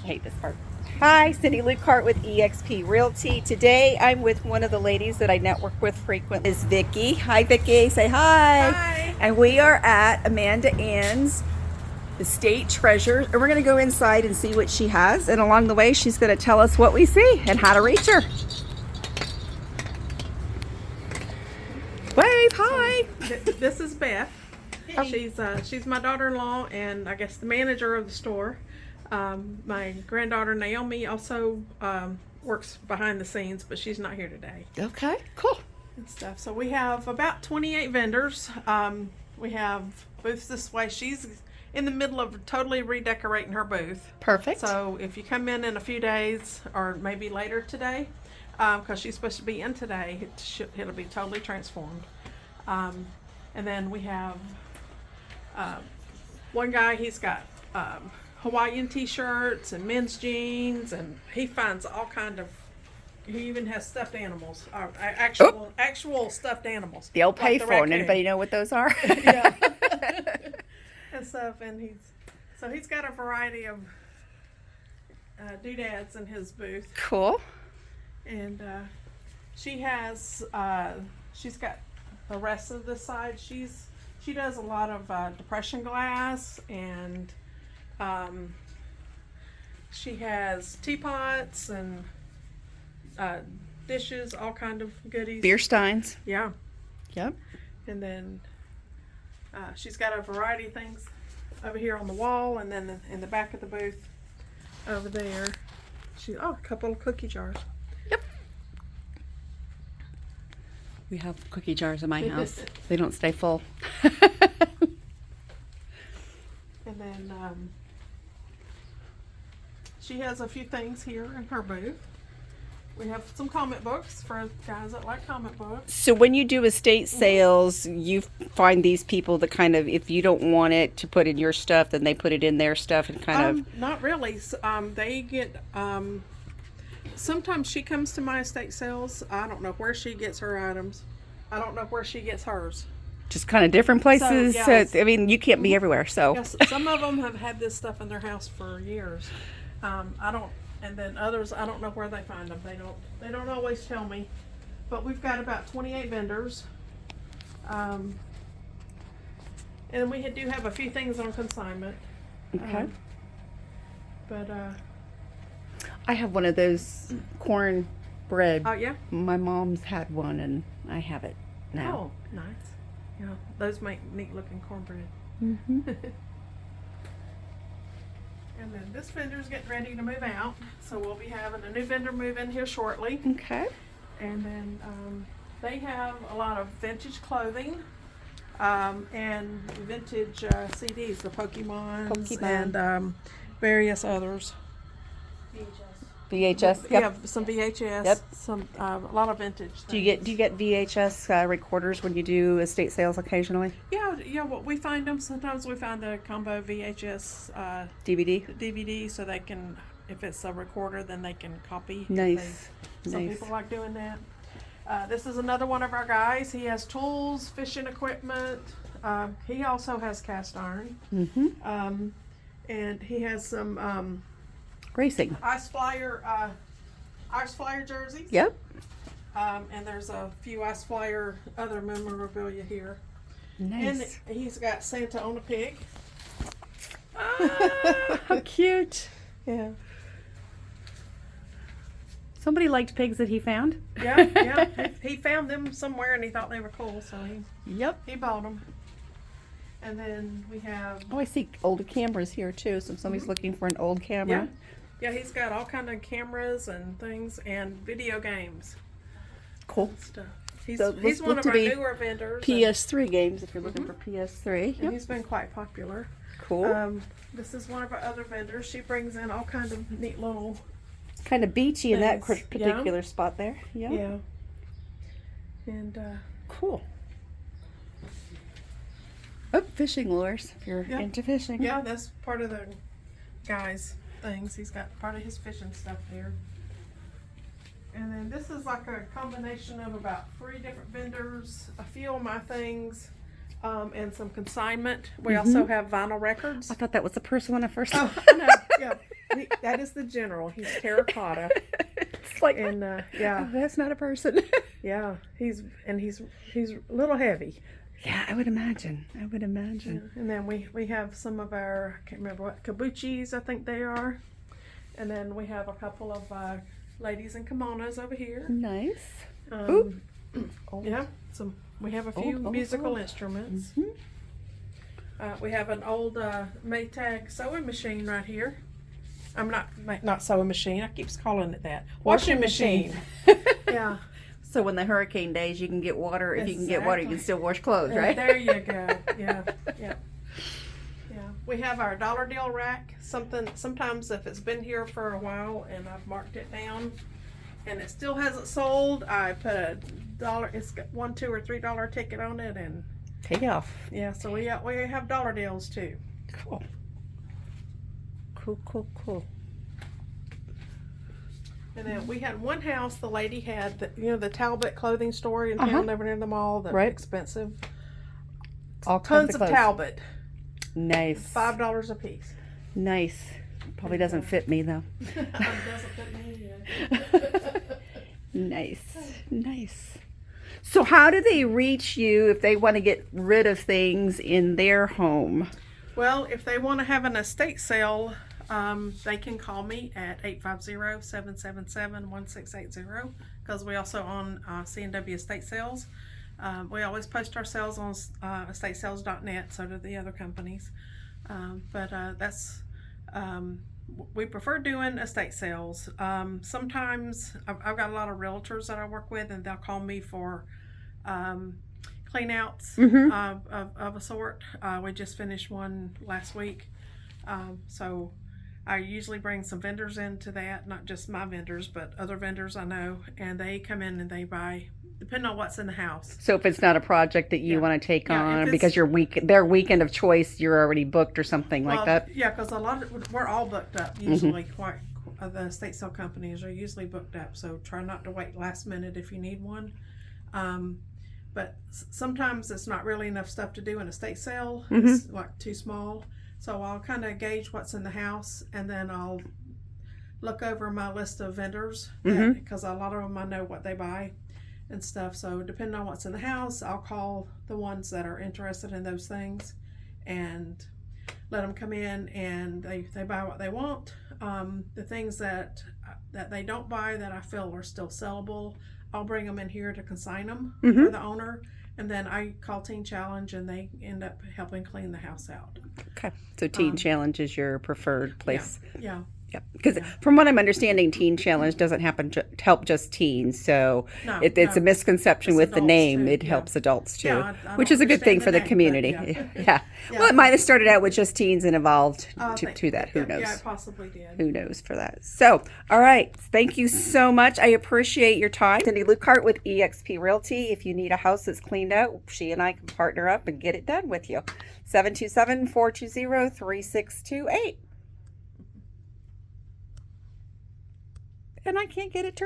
hate this part. Hi, Cindy Lukehart with eXp Realty. Today I'm with one of the ladies that I network with frequently. Is Vickie. Hi Vickie, say hi. Hi. And we are at Amanda Ann's, the state treasurer, and we're going to go inside and see what she has, and along the way she's going to tell us what we see and how to reach her. Wave, hi. This is Beth. She's my daughter-in-law and I guess the manager of the store. My granddaughter Naomi also works behind the scenes, but she's not here today. Okay, cool. And stuff. So we have about 28 vendors. We have booths this way. She's in the middle of totally redecorating her booth. Perfect. So if you come in a few days or maybe later today, because she's supposed to be in today, it'll be totally transformed. And then we have one guy, he's got Hawaiian t-shirts and men's jeans, and he finds all kind of, he even has stuffed animals, actual stuffed animals. The old like payphone. Anybody know what those are? Yeah. And stuff, and he's got a variety of doodads in his booth. Cool. And she's got the rest of this side. She does a lot of depression glass, and she has teapots and dishes, all kind of goodies. Beer steins. Yeah. Yep. And then she's got a variety of things over here on the wall, and then in the back of the booth over there, a couple of cookie jars. Yep. We have cookie jars in my house. They don't stay full. And then she has a few things here in her booth. We have some comic books for guys that like comic books. So when you do estate sales, you find these people that kind of, if you don't want it to put in your stuff, then they put it in their stuff and kind of... Not really. They get... sometimes she comes to my estate sales. I don't know where she gets her items. I don't know where she gets hers. Just kind of different places. So, so yes. I mean, you can't be everywhere. So Yes, some of them have had this stuff in their house for years. And then others, I don't know where they find them. They don't always tell me. But we've got about 28 vendors. And we do have a few things on consignment. okay. But I have one of those corn bread. yeah. My mom's had one, and I have it now. Oh, nice. Yeah, those make neat looking cornbread. Mm-hmm. And then this vendor's getting ready to move out, so we'll be having a new vendor move in here shortly. Okay. And then they have a lot of vintage clothing and vintage CDs, the Pokemon. And various others. VHS. Yeah, Yep. some VHS. Yep. Some a lot of vintage things. Do you get VHS recorders when you do estate sales occasionally? Yeah. Well, we find them. Sometimes we find the combo VHS DVD. so they can, if it's a recorder, then they can copy. Nice. Some people like doing that. This is another one of our guys. He has tools, fishing equipment. He also has cast iron. Mm-hmm. And he has some Racing. ice flyer jerseys. Yep. And there's a few ice flyer other memorabilia here. Nice. And he's got Santa on a pig. How cute. Yeah. Somebody liked pigs that he found. Yeah. He found them somewhere and he thought they were cool, so he bought them. And then we have... Oh, I see older cameras here too. So if somebody's looking for an old camera. Yeah, he's got all kind of cameras and things and video games. Cool. And stuff. He's Those one look of to our be newer vendors. PS3 games if you're looking for PS3. And Yep. he's been quite popular. Cool. This is one of our other vendors. She brings in all kinds of neat little... Kind of beachy in that things. particular spot there. Yeah. Yeah. And Cool. Oh, fishing lures if you're into fishing. yeah, that's part of the guy's things. He's got part of his fishing stuff there. And then this is like a combination of about 3 different vendors, a few of my things, and some consignment. We also have vinyl records. I thought that was the person when I first. Oh, I know. Yeah. that is the general. He's terracotta. It's like, And oh, that's not a person. yeah, he's a little heavy. Yeah, I would imagine. I would imagine. And then we have some of our, I can't remember what, kabuchis, I think they are. And then we have a couple of ladies in kimonos over here. Nice. Oh. Yeah, we have a few musical instruments. We have an old Maytag sewing machine right here. I'm not sewing machine. I keep calling it that. Washing machine. Yeah. So when the hurricane days, you can get water. If you can get water, you can still wash clothes, right? There you go. Yeah. We have our dollar deal rack. Sometimes if it's been here for a while and I've marked it down and it still hasn't sold, I put a dollar. It's got $1, $2, or $3 ticket on it, and Take it off. yeah. So we have dollar deals too. Cool. Cool. And then we had one house. The lady had the 𝐷𝐿𝐒 clothing store in town over near the mall. That's expensive. All Tons kinds of 𝐷𝐿𝐒. Nice. $5 a piece. Nice. Probably doesn't fit me though. Doesn't fit me either. Nice. So how do they reach you if they want to get rid of things in their home? Well, if they want to have an estate sale, they can call me at 850-777-1680, because we also own C&W Estate Sales. We always post our sales on estatesales.net, so do the other companies. We prefer doing estate sales. Sometimes I've got a lot of realtors that I work with, and they'll call me for clean outs of a sort. We just finished one last week. So I usually bring some vendors into that, not just my vendors, but other vendors I know, and they come in and they buy, depending on what's in the house. So if it's not a project that you want to take on because their weekend of choice, you're already booked or something like that? Yeah, because we're all booked up usually. The estate sale companies are usually booked up, so try not to wait last minute if you need one. But sometimes it's not really enough stuff to do in a estate sale. It's like too small. So I'll kind of gauge what's in the house, and then I'll look over my list of vendors, because a lot of them I know what they buy and stuff. So depending on what's in the house, I'll call the ones that are interested in those things and let them come in, and they buy what they want. The things that they don't buy that I feel are still sellable, I'll bring them in here to consign them for the owner, and then I call Teen Challenge, and they end up helping clean the house out. Okay, so Teen Challenge is your preferred place. Yeah. Yep. Because from what I'm understanding, Teen Challenge doesn't help just teens. So it's a misconception with the name. Too. It helps adults too, which is a good thing for the community. Yeah. Well, it might have started out with just teens and evolved to that. Who knows? Yeah, it possibly did. Who knows for that? So, all right. Thank you so much. I appreciate your time. Cindy Lukehart with eXp Realty. If you need a house that's cleaned out, she and I can partner up and get it done with you. 727-420-3628. And I can't get it turned